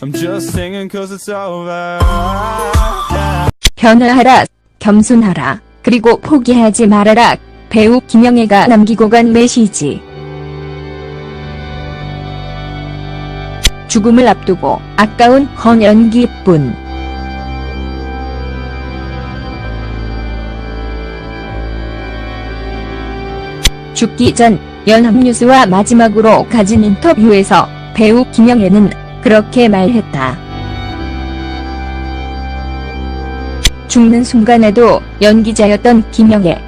I'm just singing cause it's over. 변화하라, 겸손하라, 그리고 포기하지 말아라. 배우 김영애가 남기고 간 메시지. 죽음을 앞두고 아까운 헌연기뿐. 죽기 전 연합뉴스와 마지막으로 가진 인터뷰에서 배우 김영애는 그렇게 말했다. 죽는 순간에도 연기자였던 김영애.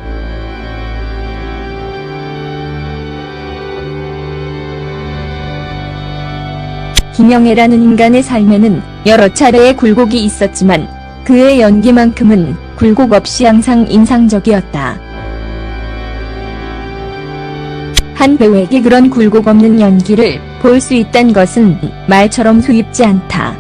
김영애라는 인간의 삶에는 여러 차례의 굴곡이 있었지만 그의 연기만큼은 굴곡 없이 항상 인상적이었다. 한 배우에게 그런 굴곡 없는 연기를 볼 수 있다는 것은 말처럼 쉽지 않다.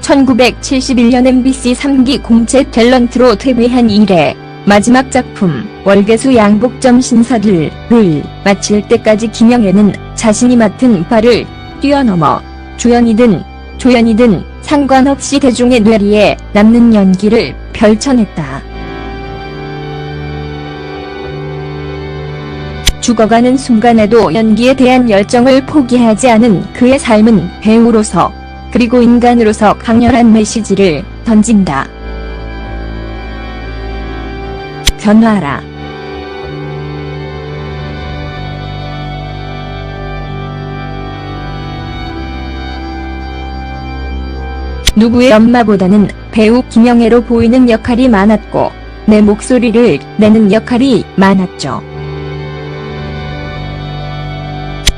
1971년 MBC 3기 공채 탤런트로 데뷔한 이래 마지막 작품 월계수 양복점 신사들을 마칠 때까지 김영애는 자신이 맡은 바를 뛰어넘어 주연이든 조연이든 상관없이 대중의 뇌리에 남는 연기를 펼쳐냈다. 죽어가는 순간에도 연기에 대한 열정을 포기하지 않은 그의 삶은 배우로서 그리고 인간으로서 강렬한 메시지를 던진다. 변화하라. 누구의 엄마보다는 배우 김영애로 보이는 역할이 많았고 내 목소리를 내는 역할이 많았죠.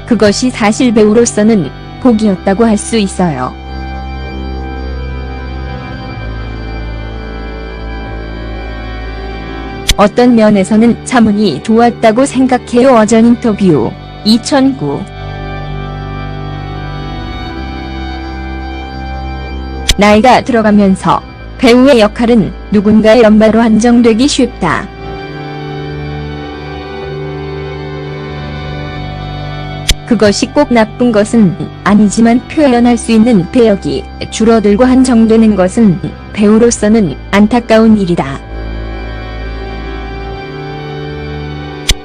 그것이 사실 배우로서는 복이었다고 할 수 있어요. 어떤 면에서는 차분히 좋았다고 생각해요. 어전 인터뷰 2009. 나이가 들어가면서 배우의 역할은 누군가의 엄마로 한정되기 쉽다. 그것이 꼭 나쁜 것은 아니지만 표현할 수 있는 배역이 줄어들고 한정되는 것은 배우로서는 안타까운 일이다.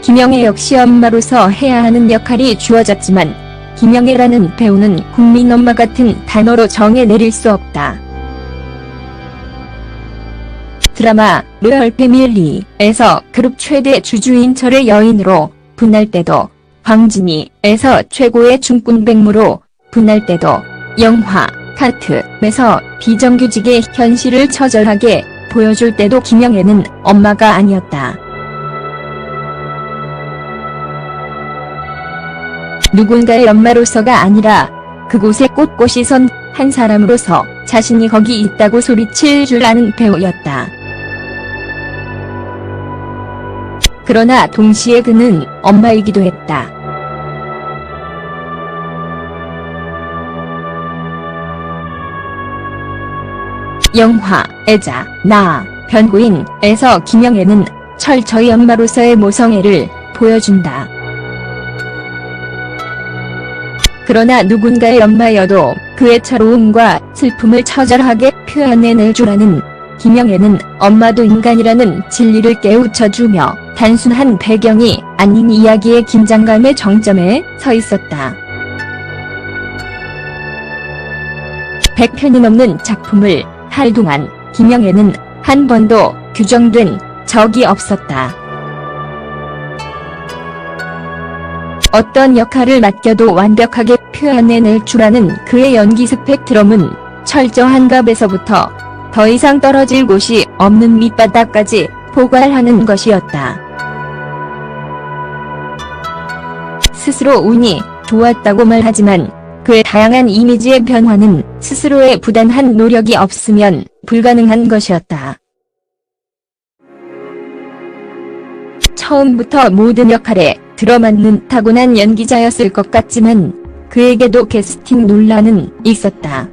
김영애 역시 엄마로서 해야 하는 역할이 주어졌지만 김영애라는 배우는 국민 엄마 같은 단어로 정해 내릴 수 없다. 드라마 로열 패밀리에서 그룹 최대 주주인 철의 여인으로 분할 때도 황진이에서 최고의 중꾼백무로 분할 때도 영화 카트에서 비정규직의 현실을 처절하게 보여줄 때도 김영애는 엄마가 아니었다. 누군가의 엄마로서가 아니라 그곳에 꼿꼿이 선 한 사람으로서 자신이 거기 있다고 소리칠 줄 아는 배우였다. 그러나 동시에 그는 엄마이기도 했다. 영화 애자 나 변고인에서 김영애는 철저히 엄마로서의 모성애를 보여준다. 그러나 누군가의 엄마여도 그의 차로움과 슬픔을 처절하게 표현해낼 줄 아는 김영애는 엄마도 인간이라는 진리를 깨우쳐주며 단순한 배경이 아닌 이야기의 긴장감의 정점에 서 있었다. 100편이 넘는 작품을 할 동안 김영애는 한 번도 규정된 적이 없었다. 어떤 역할을 맡겨도 완벽하게 표현해낼 줄 아는 그의 연기 스펙트럼은 철저한 갑에서부터 더 이상 떨어질 곳이 없는 밑바닥까지 포괄하는 것이었다. 스스로 운이 좋았다고 말하지만 그의 다양한 이미지의 변화는 스스로의 부단한 노력이 없으면 불가능한 것이었다. 처음부터 모든 역할에 들어맞는 타고난 연기자였을 것 같지만 그에게도 캐스팅 논란은 있었다.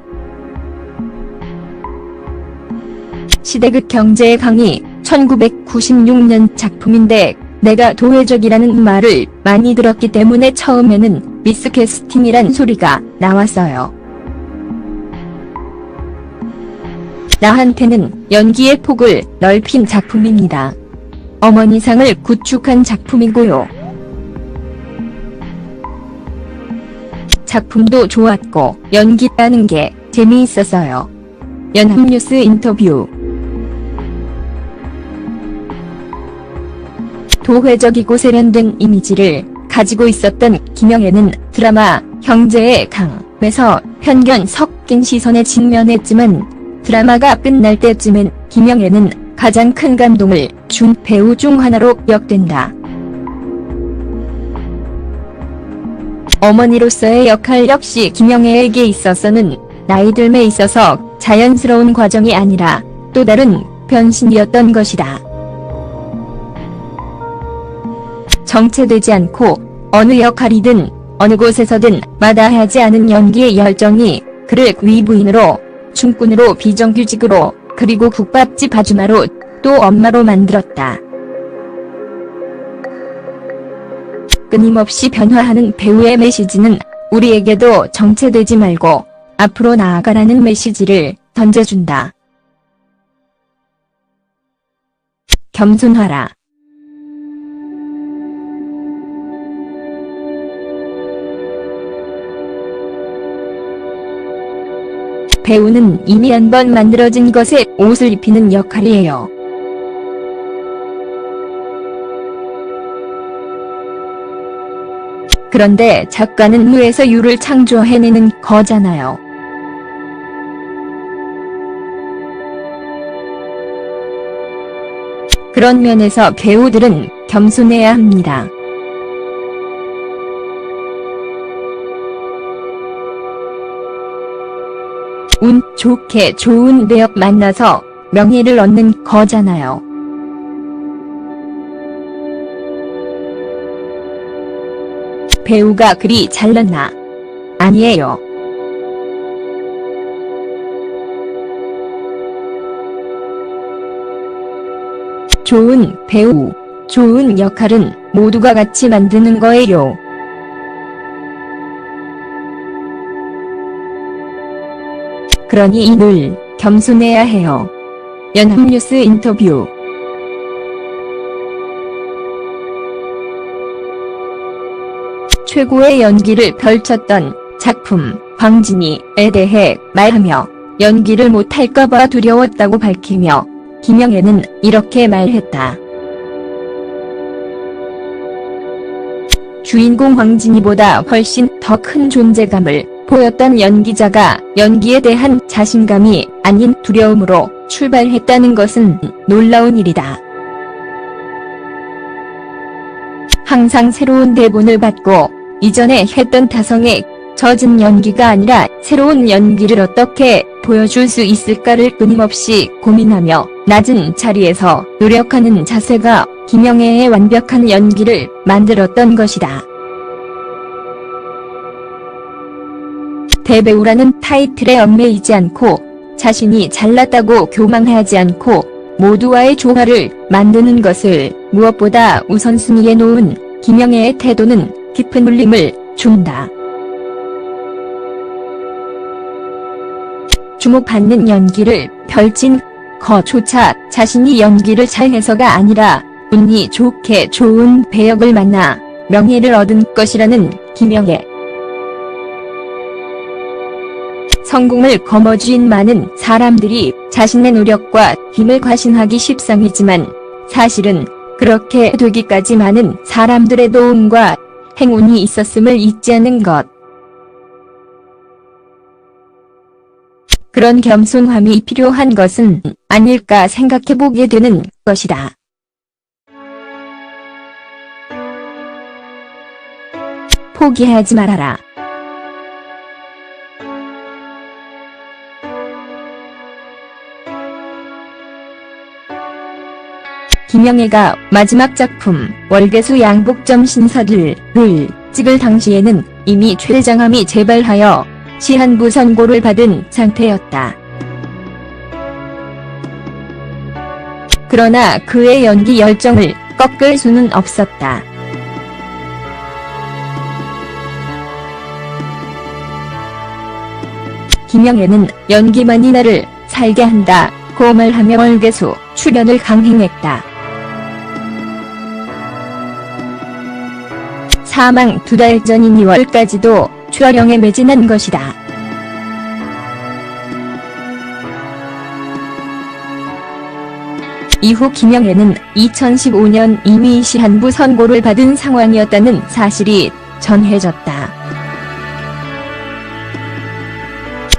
시대극 경제의 강의 1996년 작품인데 내가 도회적이라는 말을 많이 들었기 때문에 처음에는 미스캐스팅이란 소리가 나왔어요. 나한테는 연기의 폭을 넓힌 작품입니다. 어머니상을 구축한 작품이고요. 작품도 좋았고 연기라는 게 재미있었어요. 연합뉴스 인터뷰. 도회적이고 세련된 이미지를 가지고 있었던 김영애는 드라마 형제의 강에서 편견 섞인 시선에 직면했지만 드라마가 끝날 때쯤엔 김영애는 가장 큰 감동을 준 배우 중 하나로 기억된다. 어머니로서의 역할 역시 김영애에게 있어서는 나이 들매 있어서 자연스러운 과정이 아니라 또 다른 변신이었던 것이다. 정체되지 않고 어느 역할이든 어느 곳에서든 마다하지 않은 연기의 열정이 그를 위부인으로, 춤꾼으로, 비정규직으로, 그리고 국밥집 아주마로, 또 엄마로 만들었다. 끊임없이 변화하는 배우의 메시지는 우리에게도 정체되지 말고 앞으로 나아가라는 메시지를 던져준다. 겸손하라. 배우는 이미 한번 만들어진 것에 옷을 입히는 역할이에요. 그런데 작가는 무에서 유를 창조해내는 거잖아요. 그런 면에서 배우들은 겸손해야 합니다. 운 좋게 좋은 배역 만나서 명예를 얻는 거잖아요. 배우가 그리 잘났나? 아니에요. 좋은 배우, 좋은 역할은 모두가 같이 만드는 거예요. 그러니 늘 겸손해야 해요. 연합뉴스 인터뷰. 최고의 연기를 펼쳤던 작품 광진이에 대해 말하며 연기를 못할까봐 두려웠다고 밝히며 김영애는 이렇게 말했다. 주인공 광진이보다 훨씬 더 큰 존재감을 보였던 연기자가 연기에 대한 자신감이 아닌 두려움으로 출발했다는 것은 놀라운 일이다. 항상 새로운 대본을 받고 이전에 했던 타성에 젖은 연기가 아니라 새로운 연기를 어떻게 보여줄 수 있을까를 끊임없이 고민하며 낮은 자리에서 노력하는 자세가 김영애의 완벽한 연기를 만들었던 것이다. 대배우라는 타이틀에 얽매이지 않고 자신이 잘났다고 교만하지 않고 모두와의 조화를 만드는 것을 무엇보다 우선순위에 놓은 김영애의 태도는 깊은 울림을 준다. 주목받는 연기를 펼친 거조차 자신이 연기를 잘해서가 아니라 운이 좋게 좋은 배역을 만나 명예를 얻은 것이라는 김영애. 성공을 거머쥔 많은 사람들이 자신의 노력과 힘을 과신하기 십상이지만 사실은 그렇게 되기까지 많은 사람들의 도움과 행운이 있었음을 잊지 않는 것. 그런 겸손함이 필요한 것은 아닐까 생각해보게 되는 것이다. 포기하지 말아라. 김영애가 마지막 작품 월계수 양복점 신사들을 찍을 당시에는 이미 췌장암이 재발하여 시한부 선고를 받은 상태였다. 그러나 그의 연기 열정을 꺾을 수는 없었다. 김영애는 연기만이 나를 살게 한다 고 말하며 월계수 출연을 강행했다. 사망 2달 전인 2월까지도 촬영에 매진한 것이다. 이후 김영애는 2015년 이미 시한부 선고를 받은 상황이었다는 사실이 전해졌다.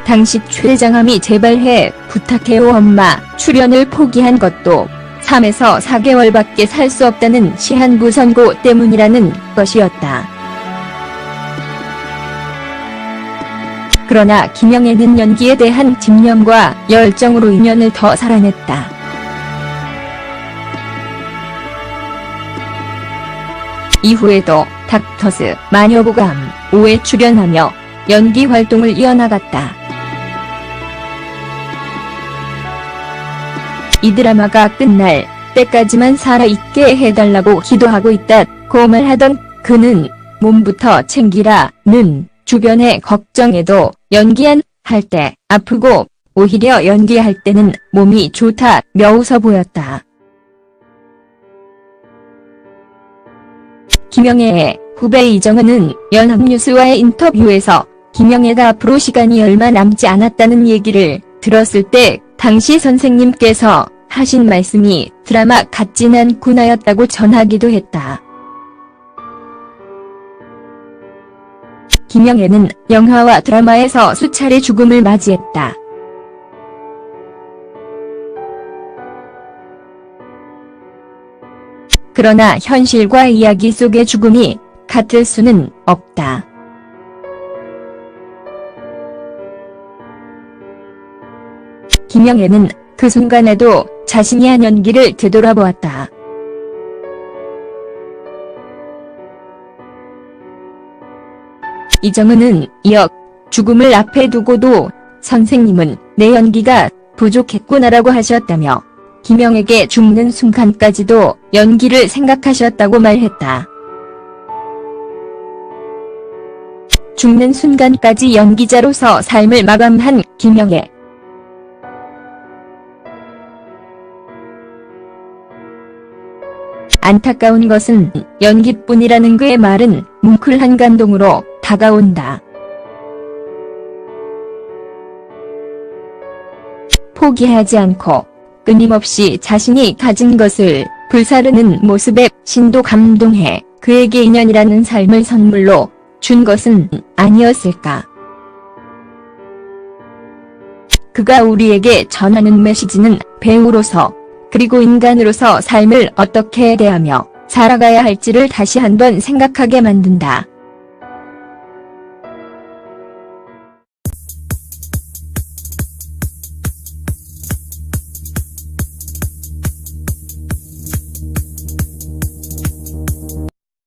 당시 최장암이 제발해 부탁해요 엄마 출연을 포기한 것도 3에서 4개월밖에 살 수 없다는 시한부 선고 때문이라는 것이었다. 그러나 김영애는 연기에 대한 집념과 열정으로 인연을 더 살아냈다. 이후에도 닥터스, 마녀보감, 5에 출연하며 연기 활동을 이어나갔다. 이 드라마가 끝날 때까지만 살아있게 해달라고 기도하고 있다고 말하던 그는 몸부터 챙기라는 주변의 걱정에도 연기한 할 때 아프고 오히려 연기할 때는 몸이 좋다며 웃어 보였다. 김영애의 후배 이정은은 연합뉴스와의 인터뷰에서 김영애가 앞으로 시간이 얼마 남지 않았다는 얘기를 들었을 때 당시 선생님께서 하신 말씀이 드라마 같진 않구나였다고 전하기도 했다. 김영애는 영화와 드라마에서 수차례 죽음을 맞이했다. 그러나 현실과 이야기 속의 죽음이 같을 수는 없다. 김영애는 그 순간에도 자신이 한 연기를 되돌아보았다. 이정은은 이어 죽음을 앞에 두고도 선생님은 내 연기가 부족했구나라고 하셨다며 김영애에게 죽는 순간까지도 연기를 생각하셨다고 말했다. 죽는 순간까지 연기자로서 삶을 마감한 김영애. 안타까운 것은 연기뿐이라는 그의 말은 뭉클한 감동으로 다가온다. 포기하지 않고 끊임없이 자신이 가진 것을 불사르는 모습에 신도 감동해 그에게 인연이라는 삶을 선물로 준 것은 아니었을까. 그가 우리에게 전하는 메시지는 배우로서 그리고 인간으로서 삶을 어떻게 대하며 살아가야 할지를 다시 한번 생각하게 만든다.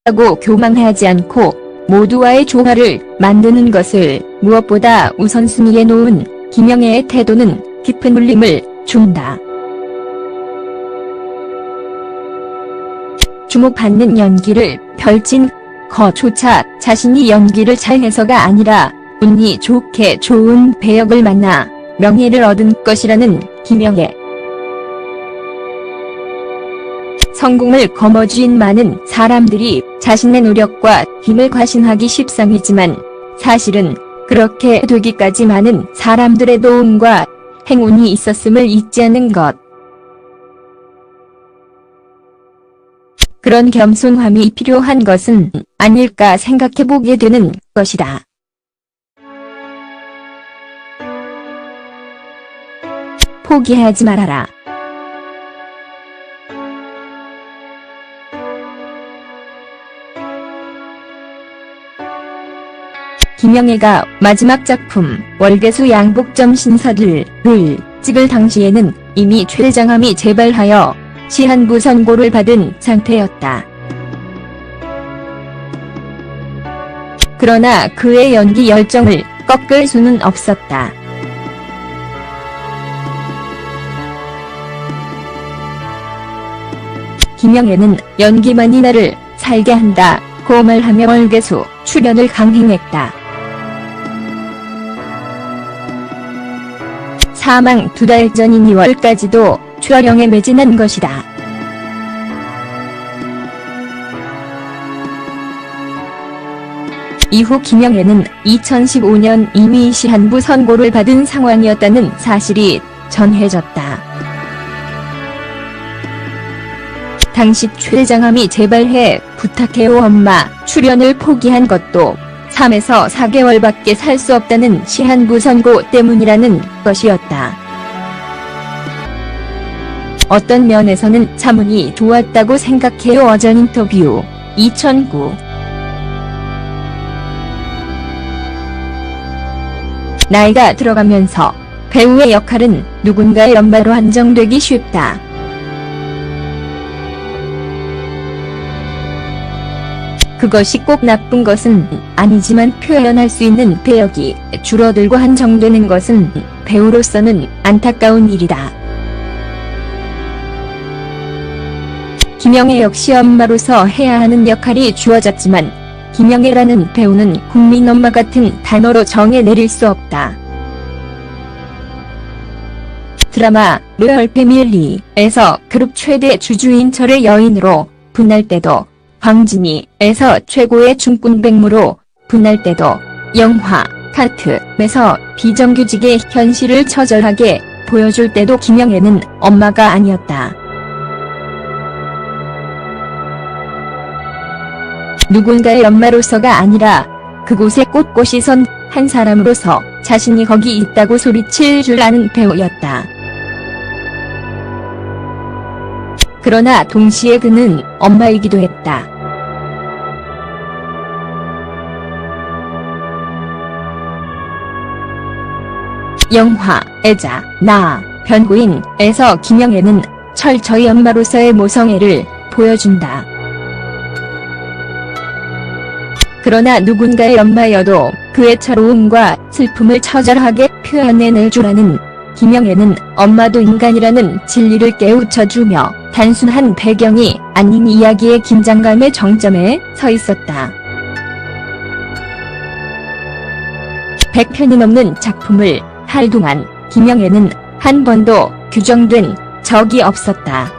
하고 교만하지 않고 모두와의 조화를 만드는 것을 무엇보다 우선순위에 놓은 김영애의 태도는 깊은 울림을 준다. 주목받는 연기를 펼친 것조차 자신이 연기를 잘해서가 아니라 운이 좋게 좋은 배역을 만나 명예를 얻은 것이라는 김영애. 성공을 거머쥔 많은 사람들이 자신의 노력과 힘을 과신하기 십상이지만 사실은 그렇게 되기까지 많은 사람들의 도움과 행운이 있었음을 잊지 않는 것. 그런 겸손함이 필요한 것은 아닐까 생각해보게 되는 것이다. 포기하지 말아라. 김영애가 마지막 작품 월계수 양복점 신사들을 찍을 당시에는 이미 췌장암이 재발하여 시한부 선고를 받은 상태였다. 그러나 그의 연기 열정을 꺾을 수는 없었다. 김영애는 연기만이 나를 살게 한다고 말하며 월계수 출연을 강행했다. 사망 2달 전인 2월까지도 촬영에 매진한 것이다. 이후 김영애는 2015년 이미 시한부 선고를 받은 상황이었다는 사실이 전해졌다. 당시 최장암이 제발해 부탁해요 엄마 출연을 포기한 것도 3에서 4개월밖에 살 수 없다는 시한부 선고 때문이라는 것이었다. 어떤 면에서는 참 운이 좋았다고 생각해요. 어전 인터뷰 2009 나이가 들어가면서 배우의 역할은 누군가의 연마로 한정되기 쉽다. 그것이 꼭 나쁜 것은 아니지만 표현할 수 있는 배역이 줄어들고 한정되는 것은 배우로서는 안타까운 일이다. 김영애 역시 엄마로서 해야 하는 역할이 주어졌지만 김영애라는 배우는 국민 엄마 같은 단어로 정해 내릴 수 없다. 드라마 로열 패밀리에서 그룹 최대 주주인 철의 여인으로 분할 때도 광진이에서 최고의 춤꾼 백무로 분할 때도 영화 카트에서 비정규직의 현실을 처절하게 보여줄 때도 김영애는 엄마가 아니었다. 누군가의 엄마로서가 아니라 그곳에 꼿꼿이 선 한 사람으로서 자신이 거기 있다고 소리칠 줄 아는 배우였다. 그러나 동시에 그는 엄마이기도 했다. 영화 애자 나 변구인에서 김영애는 철저히 엄마로서의 모성애를 보여준다. 그러나 누군가의 엄마여도 그의 철로움과 슬픔을 처절하게 표현해낼 줄 아는 김영애는 엄마도 인간이라는 진리를 깨우쳐주며 단순한 배경이 아닌 이야기의 긴장감의 정점에 서 있었다. 100편이 넘는 작품을 할 동안 김영애는 한 번도 규정된 적이 없었다.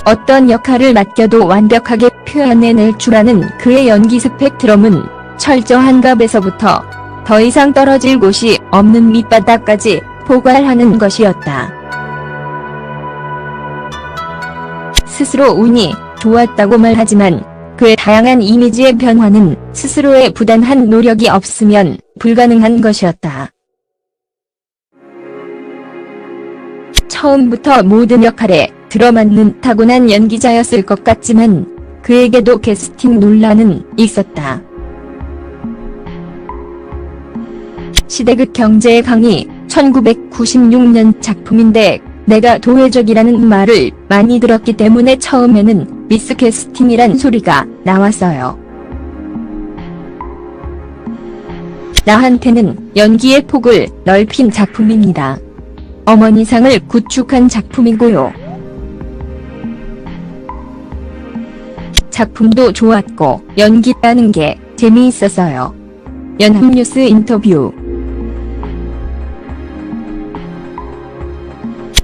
어떤 역할을 맡겨도 완벽하게 표현해낼 줄 아는 그의 연기 스펙트럼은 철저한 값에서부터 더 이상 떨어질 곳이 없는 밑바닥까지 포괄하는 것이었다. 스스로 운이 좋았다고 말하지만 그의 다양한 이미지의 변화는 스스로의 부단한 노력이 없으면 불가능한 것이었다. 처음부터 모든 역할에 들어맞는 타고난 연기자였을 것 같지만 그에게도 캐스팅 논란은 있었다. 시대극 경제의 강의 1996년 작품인데 내가 도회적이라는 말을 많이 들었기 때문에 처음에는 미스캐스팅이란 소리가 나왔어요. 나한테는 연기의 폭을 넓힌 작품입니다. 어머니상을 구축한 작품이고요. 작품도 좋았고 연기라는 게 재미있었어요. 연합뉴스 인터뷰.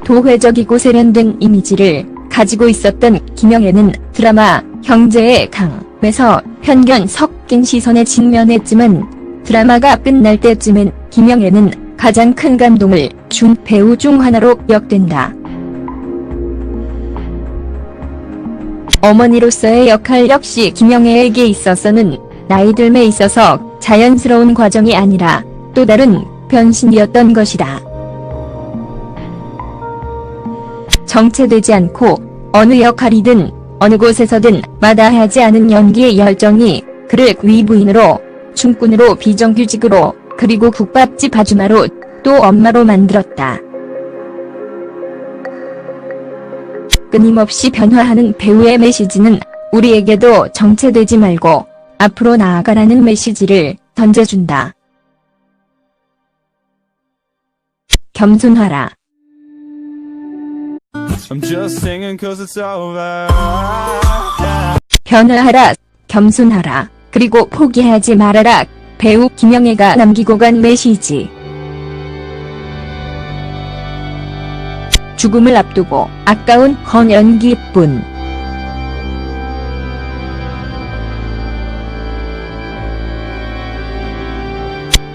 도회적이고 세련된 이미지를 가지고 있었던 김영애는 드라마 형제의 강에서 편견 섞인 시선에 직면했지만 드라마가 끝날 때쯤엔 김영애는 가장 큰 감동을 준 배우 중 하나로 기억된다. 어머니로서의 역할 역시 김영애에게 있어서는 나이 들매 있어서 자연스러운 과정이 아니라 또 다른 변신이었던 것이다. 정체되지 않고 어느 역할이든 어느 곳에서든 마다하지 않은 연기의 열정이 그를 위부인으로, 춤꾼으로, 비정규직으로, 그리고 국밥집 아주마로, 또 엄마로 만들었다. 끊임없이 변화하는 배우의 메시지는 우리에게도 정체되지 말고 앞으로 나아가라는 메시지를 던져준다. 겸손하라. I'm just singing cause it's over. 변화하라, 겸손하라, 그리고 포기하지 말아라. 배우 김영애가 남기고 간 메시지. 죽음을 앞두고 아까운 건 연기뿐.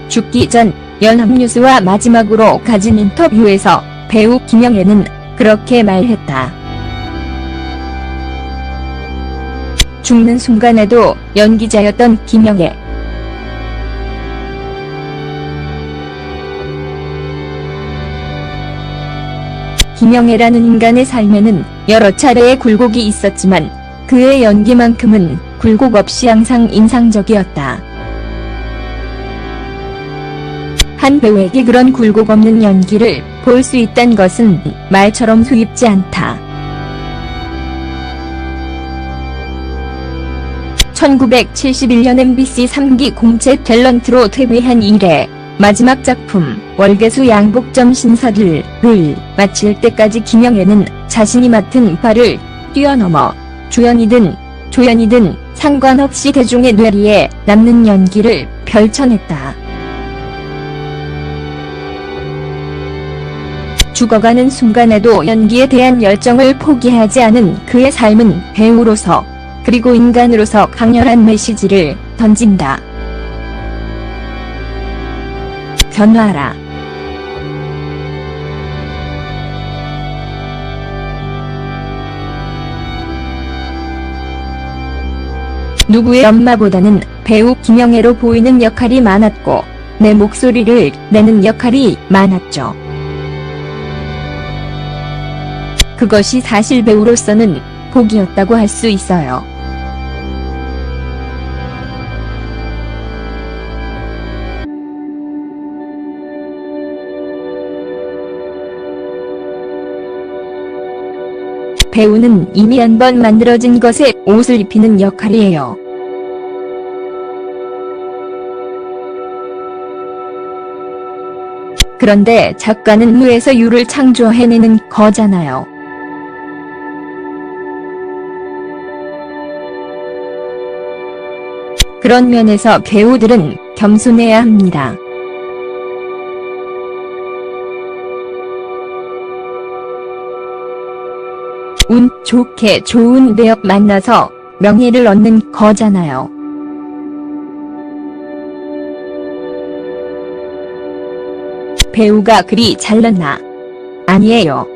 죽기 전 연합뉴스와 마지막으로 가진 인터뷰에서 배우 김영애는 그렇게 말했다. 죽는 순간에도 연기자였던 김영애. 김영애라는 인간의 삶에는 여러 차례의 굴곡이 있었지만 그의 연기만큼은 굴곡 없이 항상 인상적이었다. 한 배우에게 그런 굴곡 없는 연기를 볼 수 있다는 것은 말처럼 쉽지 않다. 1971년 MBC 3기 공채 탤런트로 데뷔한 이래 마지막 작품 월계수 양복점 신사들을 마칠 때까지 김영애는 자신이 맡은 바를 뛰어넘어 주연이든 조연이든 상관없이 대중의 뇌리에 남는 연기를 펼쳐냈다. 죽어가는 순간에도 연기에 대한 열정을 포기하지 않은 그의 삶은 배우로서 그리고 인간으로서 강렬한 메시지를 던진다. 변화하라. 누구의 엄마보다는 배우 김영애로 보이는 역할이 많았고 내 목소리를 내는 역할이 많았죠. 그것이 사실 배우로서는 복이었다고 할 수 있어요. 배우는 이미 한 번 만들어진 것에 옷을 입히는 역할이에요. 그런데 작가는 무에서 유를 창조해내는 거잖아요. 그런 면에서 배우들은 겸손해야 합니다. 운 좋게 좋은 배역 만나서 명예를 얻는 거잖아요. 배우가 그리 잘났나? 아니에요.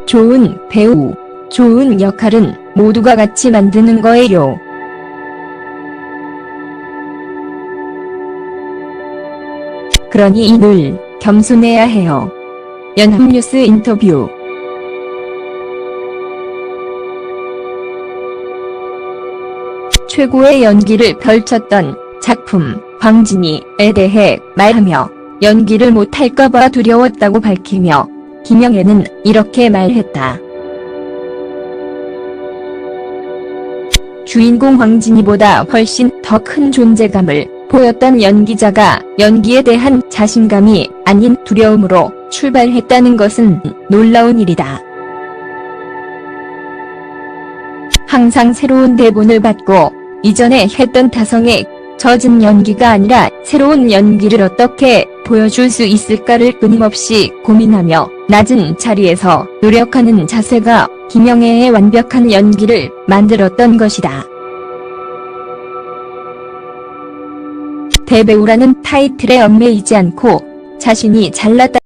좋은 배우, 좋은 역할은 모두가 같이 만드는 거예요. 그러니 늘 겸손해야 해요. 연합뉴스 인터뷰. 최고의 연기를 펼쳤던 작품 광진이에 대해 말하며 연기를 못할까봐 두려웠다고 밝히며 김영애는 이렇게 말했다. 주인공 광진이보다 훨씬 더 큰 존재감을 보였던 연기자가 연기에 대한 자신감이 아닌 두려움으로 출발했다는 것은 놀라운 일이다. 항상 새로운 대본을 받고 이전에 했던 다성에 젖은 연기가 아니라 새로운 연기를 어떻게 보여줄 수 있을까를 끊임없이 고민하며 낮은 자리에서 노력하는 자세가 김영애의 완벽한 연기를 만들었던 것이다. 대배우라는 타이틀에 얽매이지 않고 자신이 잘났다